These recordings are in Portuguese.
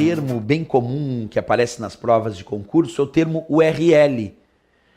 termo bem comum que aparece nas provas de concurso é o termo URL,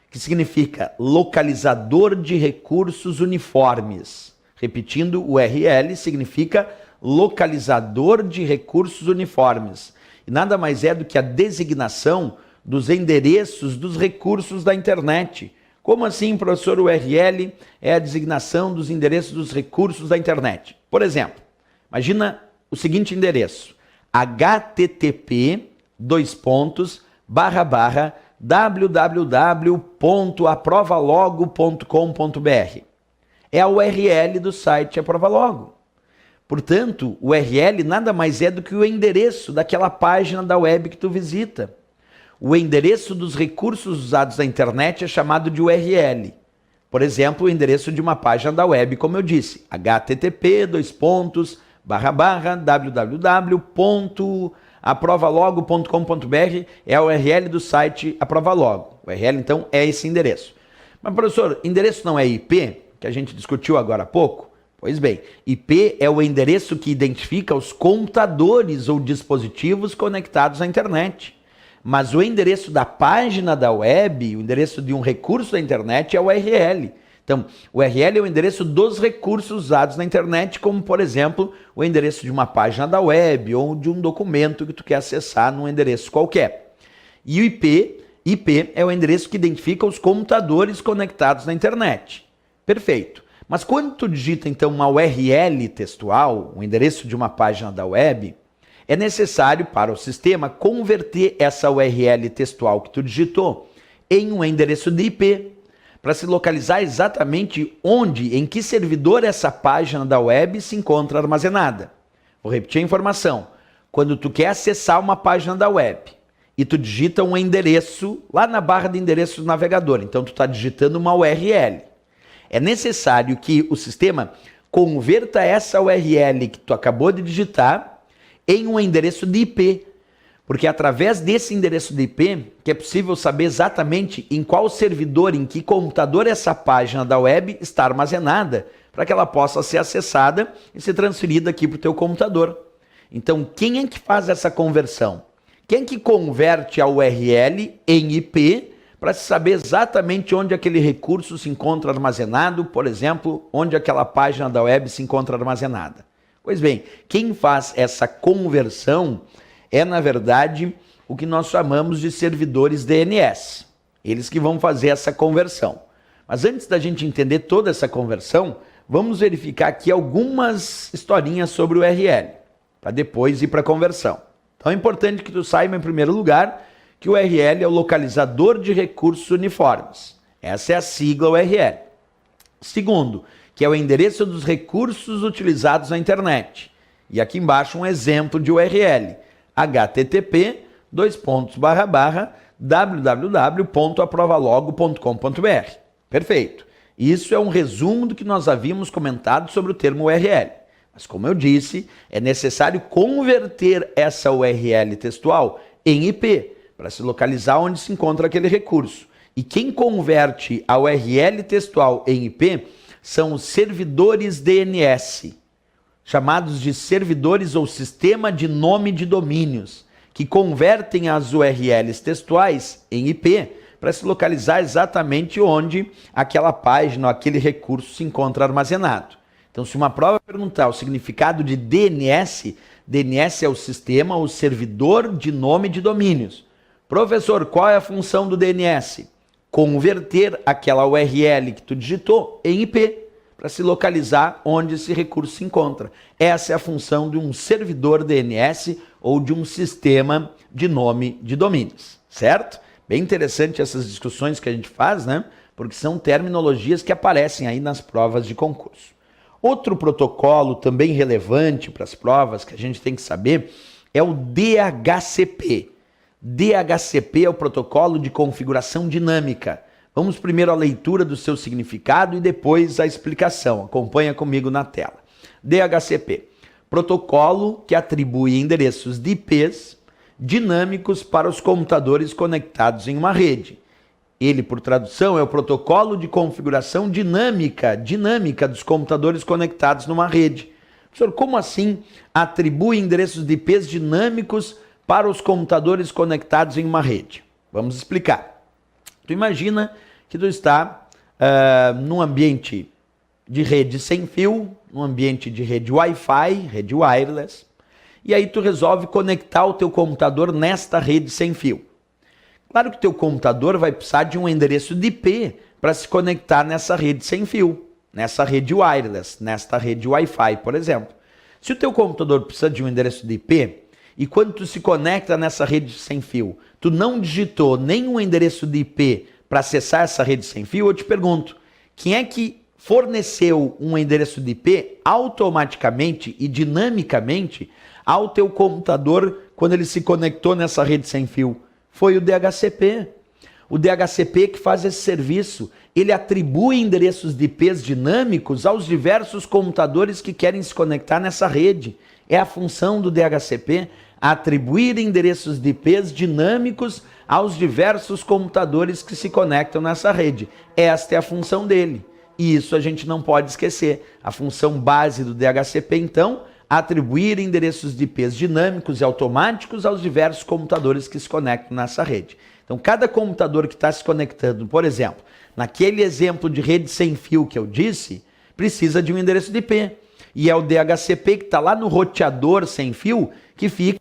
que significa localizador de recursos uniformes. Repetindo, URL significa localizador de recursos uniformes. E nada mais é do que a designação dos endereços dos recursos da internet. Como assim, professor? URL é a designação dos endereços dos recursos da internet. Por exemplo, imagina o seguinte endereço: http://www.aprovalogo.com.br. É a URL do site Aprovalogo. Portanto, o URL nada mais é do que o endereço daquela página da web que tu visita. O endereço dos recursos usados na internet é chamado de URL. Por exemplo, o endereço de uma página da web, como eu disse, http://www.aprovalogo.com.br é a URL do site Aprovalogo. O URL, então, é esse endereço. Mas, professor, endereço não é IP, que a gente discutiu agora há pouco? Pois bem, IP é o endereço que identifica os computadores ou dispositivos conectados à internet. Mas o endereço da página da web, o endereço de um recurso da internet é o URL. Então, o URL é o endereço dos recursos usados na internet, como, por exemplo, o endereço de uma página da web ou de um documento que tu quer acessar num endereço qualquer. E o IP é o endereço que identifica os computadores conectados na internet. Perfeito. Mas quando tu digita, então, uma URL textual, o endereço de uma página da web, é necessário para o sistema converter essa URL textual que tu digitou em um endereço de IP, para se localizar exatamente onde, em que servidor essa página da web se encontra armazenada. Vou repetir a informação. Quando tu quer acessar uma página da web e tu digita um endereço lá na barra de endereços do navegador, então tu está digitando uma URL. É necessário que o sistema converta essa URL que tu acabou de digitar em um endereço de IP, porque é através desse endereço de IP que é possível saber exatamente em qual servidor, em que computador essa página da web está armazenada, para que ela possa ser acessada e ser transferida aqui para o teu computador. Então, quem é que faz essa conversão? Quem é que converte a URL em IP para se saber exatamente onde aquele recurso se encontra armazenado, por exemplo, onde aquela página da web se encontra armazenada? Pois bem, quem faz essa conversão é, na verdade, o que nós chamamos de servidores DNS. Eles que vão fazer essa conversão. Mas antes da gente entender toda essa conversão, vamos verificar aqui algumas historinhas sobre o URL, para depois ir para a conversão. Então é importante que tu saiba, em primeiro lugar, que o URL é o localizador de recursos uniformes. Essa é a sigla URL. Segundo, que é o endereço dos recursos utilizados na internet. E aqui embaixo um exemplo de URL. http://www.aprovalogo.com.br. Perfeito. Isso é um resumo do que nós havíamos comentado sobre o termo URL. Mas como eu disse, é necessário converter essa URL textual em IP, para se localizar onde se encontra aquele recurso. E quem converte a URL textual em IP são os servidores DNS, chamados de servidores ou sistema de nome de domínios, que convertem as URLs textuais em IP para se localizar exatamente onde aquela página ou aquele recurso se encontra armazenado. Então, se uma prova perguntar o significado de DNS, DNS é o sistema ou servidor de nome de domínios. Professor, qual é a função do DNS? Converter aquela URL que tu digitou em IP, para se localizar onde esse recurso se encontra. Essa é a função de um servidor DNS ou de um sistema de nome de domínios, certo? Bem interessante essas discussões que a gente faz, né? Porque são terminologias que aparecem aí nas provas de concurso. Outro protocolo também relevante para as provas que a gente tem que saber é o DHCP. DHCP é o protocolo de configuração dinâmica. Vamos primeiro à leitura do seu significado e depois à explicação. Acompanha comigo na tela. DHCP, protocolo que atribui endereços de IPs dinâmicos para os computadores conectados em uma rede. Ele, por tradução, é o protocolo de configuração dinâmica dos computadores conectados numa rede. Professor, como assim atribui endereços de IPs dinâmicos para os computadores conectados em uma rede. Vamos explicar. Tu imagina que tu está num ambiente de rede sem fio, num ambiente de rede Wi-Fi, rede wireless, e aí tu resolve conectar o teu computador nesta rede sem fio. Claro que o teu computador vai precisar de um endereço de IP para se conectar nessa rede sem fio, nessa rede wireless, nesta rede Wi-Fi, por exemplo. Se o teu computador precisa de um endereço de IP, e quando tu se conecta nessa rede sem fio, tu não digitou nenhum endereço de IP para acessar essa rede sem fio, eu te pergunto, quem é que forneceu um endereço de IP automaticamente e dinamicamente ao teu computador quando ele se conectou nessa rede sem fio? Foi o DHCP. O DHCP que faz esse serviço, ele atribui endereços de IPs dinâmicos aos diversos computadores que querem se conectar nessa rede. É a função do DHCP, atribuir endereços de IPs dinâmicos aos diversos computadores que se conectam nessa rede. Esta é a função dele. E isso a gente não pode esquecer. A função base do DHCP, então, atribuir endereços de IPs dinâmicos e automáticos aos diversos computadores que se conectam nessa rede. Então, cada computador que está se conectando, por exemplo, naquele exemplo de rede sem fio que eu disse, precisa de um endereço de IP. E é o DHCP que está lá no roteador sem fio que fica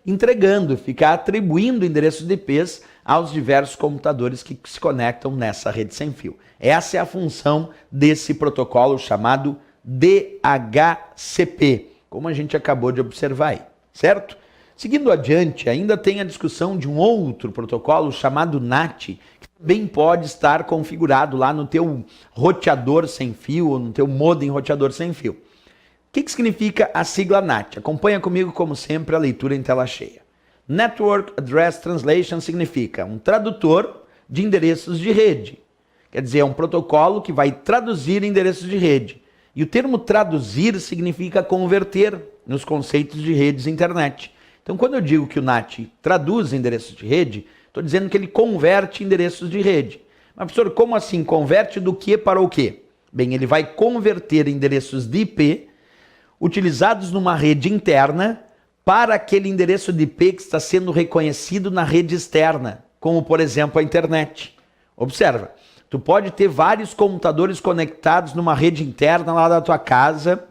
entregando, fica atribuindo endereços de IPs aos diversos computadores que se conectam nessa rede sem fio. Essa é a função desse protocolo chamado DHCP, como a gente acabou de observar aí, certo? Seguindo adiante, ainda tem a discussão de um outro protocolo chamado NAT, que também pode estar configurado lá no teu roteador sem fio, ou no teu modem roteador sem fio. O que significa a sigla NAT? Acompanha comigo, como sempre, a leitura em tela cheia. Network Address Translation significa um tradutor de endereços de rede. Quer dizer, é um protocolo que vai traduzir endereços de rede. E o termo traduzir significa converter nos conceitos de redes e internet. Então, quando eu digo que o NAT traduz endereços de rede, estou dizendo que ele converte endereços de rede. Mas, professor, como assim? Converte do que para o quê? Bem, ele vai converter endereços de IP utilizados numa rede interna para aquele endereço de IP que está sendo reconhecido na rede externa, como, por exemplo, a internet. Observa, tu pode ter vários computadores conectados numa rede interna lá da tua casa,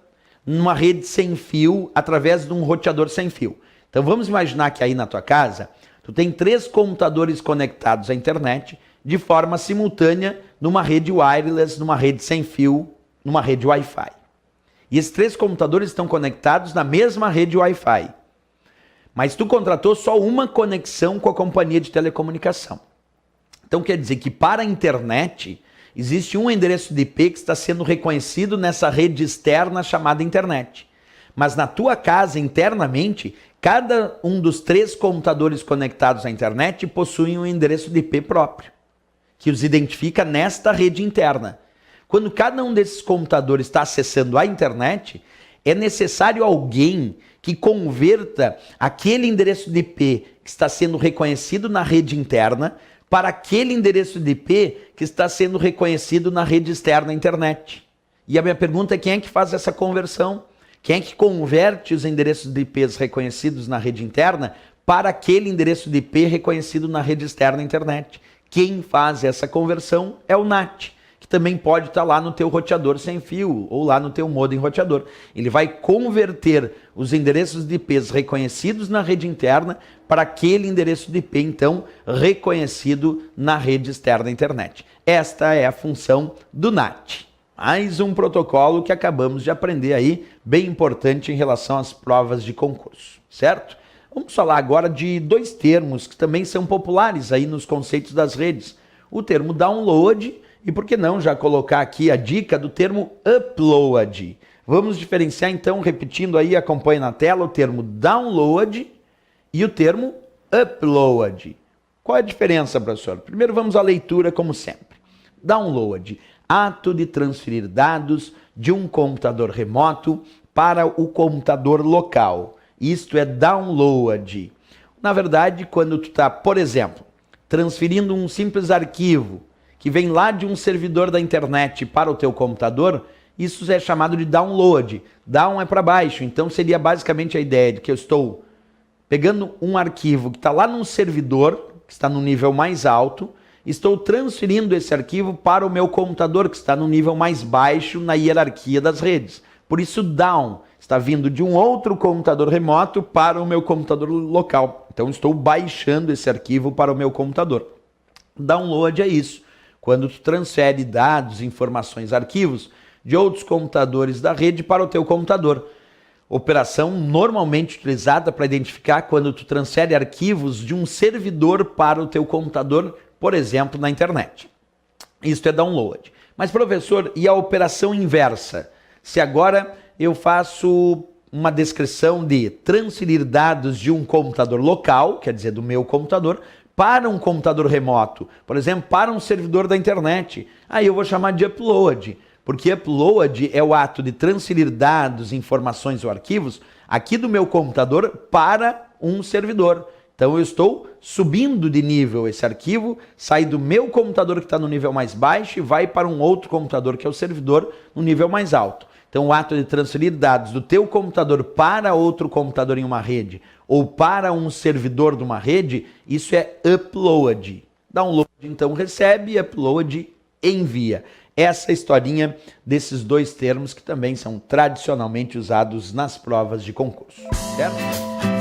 numa rede sem fio, através de um roteador sem fio. Então vamos imaginar que aí na tua casa, tu tem 3 computadores conectados à internet de forma simultânea numa rede wireless, numa rede sem fio, numa rede Wi-Fi. E esses 3 computadores estão conectados na mesma rede Wi-Fi. Mas tu contratou só uma conexão com a companhia de telecomunicação. Então quer dizer que para a internet existe um endereço de IP que está sendo reconhecido nessa rede externa chamada internet. Mas na tua casa, internamente, cada um dos 3 computadores conectados à internet possui um endereço de IP próprio, que os identifica nesta rede interna. Quando cada um desses computadores está acessando a internet, é necessário alguém que converta aquele endereço de IP que está sendo reconhecido na rede interna para aquele endereço de IP que está sendo reconhecido na rede externa internet. E a minha pergunta é: quem é que faz essa conversão? Quem é que converte os endereços de IPs reconhecidos na rede interna para aquele endereço de IP reconhecido na rede externa internet? Quem faz essa conversão é o NAT, que também pode estar lá no teu roteador sem fio ou lá no teu modem roteador. Ele vai converter os endereços de IPs reconhecidos na rede interna para aquele endereço de IP, então, reconhecido na rede externa internet. Esta é a função do NAT. Mais um protocolo que acabamos de aprender aí, bem importante em relação às provas de concurso, certo? Vamos falar agora de 2 termos que também são populares aí nos conceitos das redes. O termo download e, por que não, já colocar aqui a dica do termo upload. Vamos diferenciar então, repetindo aí, acompanhe na tela, o termo download e o termo upload. Qual é a diferença, professor? Primeiro vamos à leitura, como sempre. Download, ato de transferir dados de um computador remoto para o computador local. Isto é download. Na verdade, quando tu está, por exemplo, transferindo um simples arquivo que vem lá de um servidor da internet para o teu computador, isso é chamado de download. Down é para baixo, então seria basicamente a ideia de que eu estou pegando um arquivo que está lá num servidor, que está no nível mais alto, estou transferindo esse arquivo para o meu computador, que está no nível mais baixo na hierarquia das redes. Por isso, down está vindo de um outro computador remoto para o meu computador local. Então, estou baixando esse arquivo para o meu computador. Download é isso. Quando tu transfere dados, informações, arquivos de outros computadores da rede para o teu computador. Operação normalmente utilizada para identificar quando tu transfere arquivos de um servidor para o teu computador, por exemplo, na internet. Isso é download. Mas, professor, e a operação inversa? Se agora eu faço uma descrição de transferir dados de um computador local, quer dizer, do meu computador, para um computador remoto, por exemplo, para um servidor da internet, aí eu vou chamar de upload, porque upload é o ato de transferir dados, informações ou arquivos aqui do meu computador para um servidor. Então eu estou subindo de nível esse arquivo, sai do meu computador que está no nível mais baixo e vai para um outro computador que é o servidor no nível mais alto. Então o ato de transferir dados do teu computador para outro computador em uma rede ou para um servidor de uma rede, isso é upload. Download então recebe, upload envia. Essa historinha desses dois termos que também são tradicionalmente usados nas provas de concurso, certo?